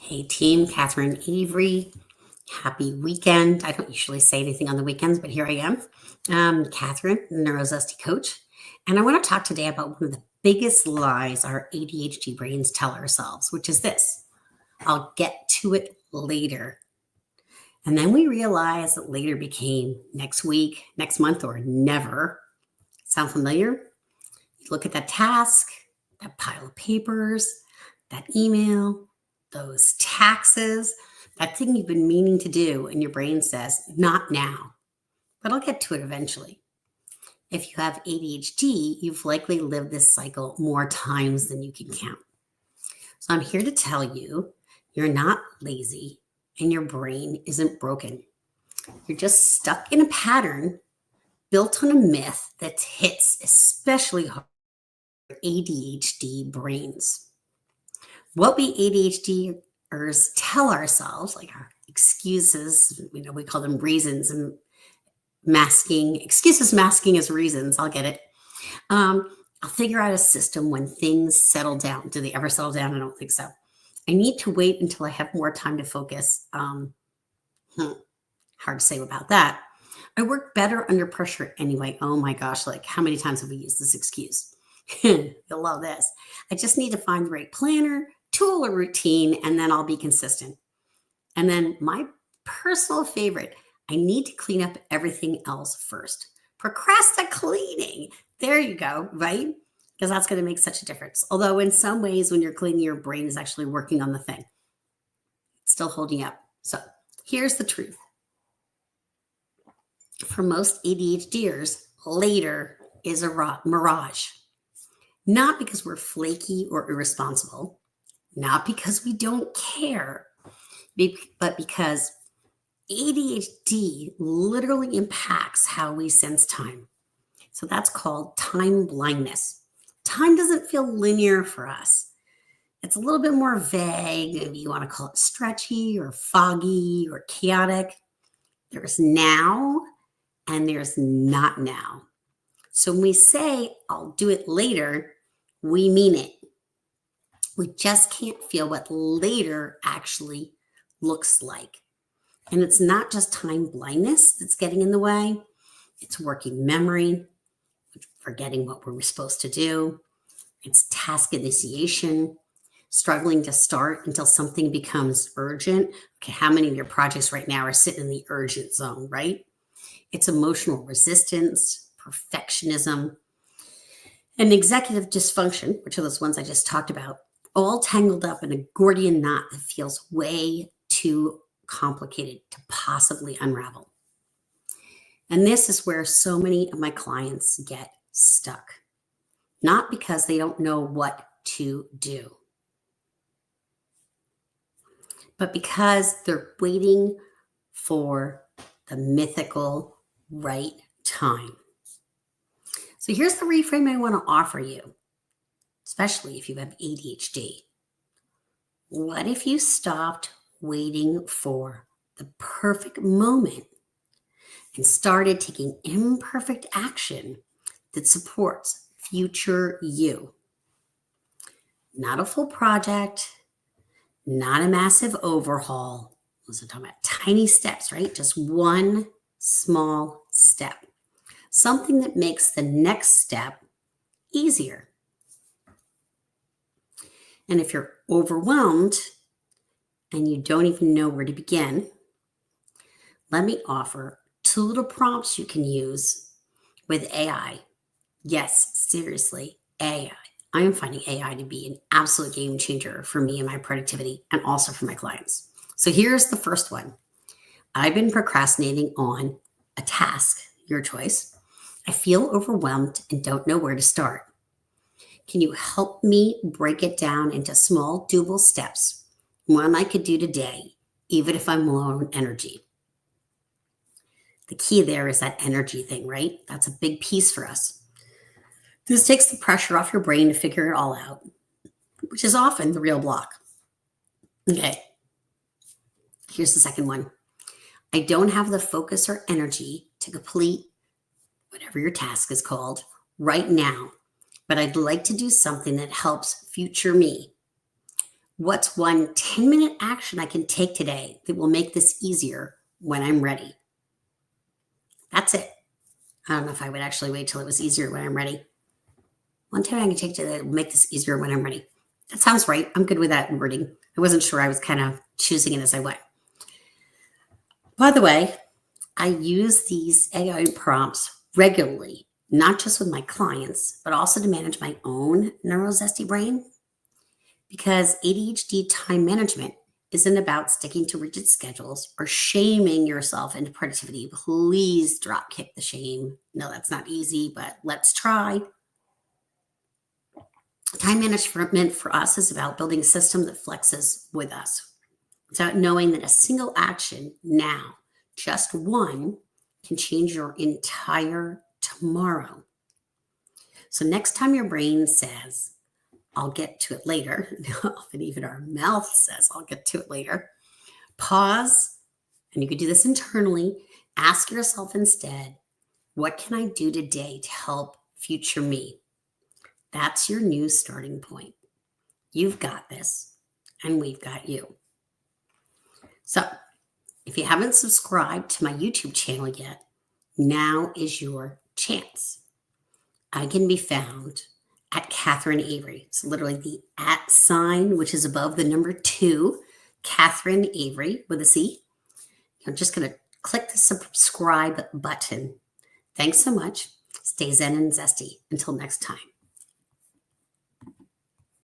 Hey team, Catherine Avery. Happy weekend. I don't usually say anything on the weekends, but here I am. Catherine, Neurozesty coach. And I want to talk today about one of the biggest lies our ADHD brains tell ourselves, which is this: I'll get to it later. And then we realize that later became next week, next month, or never. Sound familiar? You look at that task, that pile of papers, that email, those taxes, that thing you've been meaning to do, and your brain says, not now, but I'll get to it eventually. If you have ADHD, you've likely lived this cycle more times than you can count. So I'm here to tell you, you're not lazy and your brain isn't broken. You're just stuck in a pattern built on a myth that hits especially hard for ADHD brains. What we ADHDers tell ourselves, like our excuses, we call them reasons, and excuses masking as reasons. I'll get it. I'll figure out a system when things settle down. Do they ever settle down? I don't think so. I need to wait until I have more time to focus. Hard to say about that. I work better under pressure anyway. Oh my gosh, like how many times have we used this excuse? You'll love this. I just need to find the right planner, tool, or routine, and then I'll be consistent. And then my personal favorite, I need to clean up everything else first. Procrastinating. There you go, right? Because that's going to make such a difference. Although in some ways, when you're cleaning, your brain is actually working on the thing. It's still holding up. So here's the truth. For most ADHDers, later is a mirage. Not because we're flaky or irresponsible, not because we don't care, but because ADHD literally impacts how we sense time. So that's called time blindness. Time doesn't feel linear for us. It's a little bit more vague. Maybe you want to call it stretchy or foggy or chaotic. There's now and there's not now. So when we say, I'll do it later, we mean it. We just can't feel what later actually looks like. And it's not just time blindness that's getting in the way. It's working memory, forgetting what we were supposed to do. It's task initiation, struggling to start until something becomes urgent. Okay, how many of your projects right now are sitting in the urgent zone, right? It's emotional resistance, perfectionism, and executive dysfunction, which are those ones I just talked about, all tangled up in a Gordian knot that feels way too complicated to possibly unravel. And this is where so many of my clients get stuck, not because they don't know what to do, but because they're waiting for the mythical right time. So here's the reframe I want to offer you, especially if you have ADHD. What if you stopped waiting for the perfect moment and started taking imperfect action that supports future you? Not a full project, not a massive overhaul. I'm talking about tiny steps, right? Just one small step. Something that makes the next step easier. And if you're overwhelmed and you don't even know where to begin, let me offer 2 little prompts you can use with AI. Yes, seriously, AI. I am finding AI to be an absolute game changer for me and my productivity and also for my clients. So here's the first one. I've been procrastinating on a task, your choice. I feel overwhelmed and don't know where to start. Can you help me break it down into small, doable steps, one I could do today, even if I'm low on energy? The key there is that energy thing, right? That's a big piece for us. This takes the pressure off your brain to figure it all out, which is often the real block. Okay, here's the second one. I don't have the focus or energy to complete whatever your task is called right now, but I'd like to do something that helps future me. What's one 10-minute action I can take today that will make this easier when I'm ready? That's it. I don't know if I would actually wait till it was easier when I'm ready. One time I can take to make this easier when I'm ready. That sounds right. I'm good with that wording. I wasn't sure. I was kind of choosing it as I went. By the way, I use these AI prompts regularly, not just with my clients, but also to manage my own neurozesty brain. Because ADHD time management isn't about sticking to rigid schedules or shaming yourself into productivity. Please drop kick the shame. No, that's not easy, but let's try. Time management for us is about building a system that flexes with us. It's about knowing that a single action now, just one, can change your entire tomorrow. So next time your brain says, I'll get to it later, often even our mouth says, I'll get to it later, pause, and you could do this internally. Ask yourself instead, what can I do today to help future me? That's your new starting point. You've got this, and we've got you. So, if you haven't subscribed to my YouTube channel yet, now is your chance. I can be found at Catherine Avery. It's literally the @ sign, which is above the number 2, Catherine Avery with a C. I'm just going to click the subscribe button. Thanks so much. Stay zen and zesty. Until next time.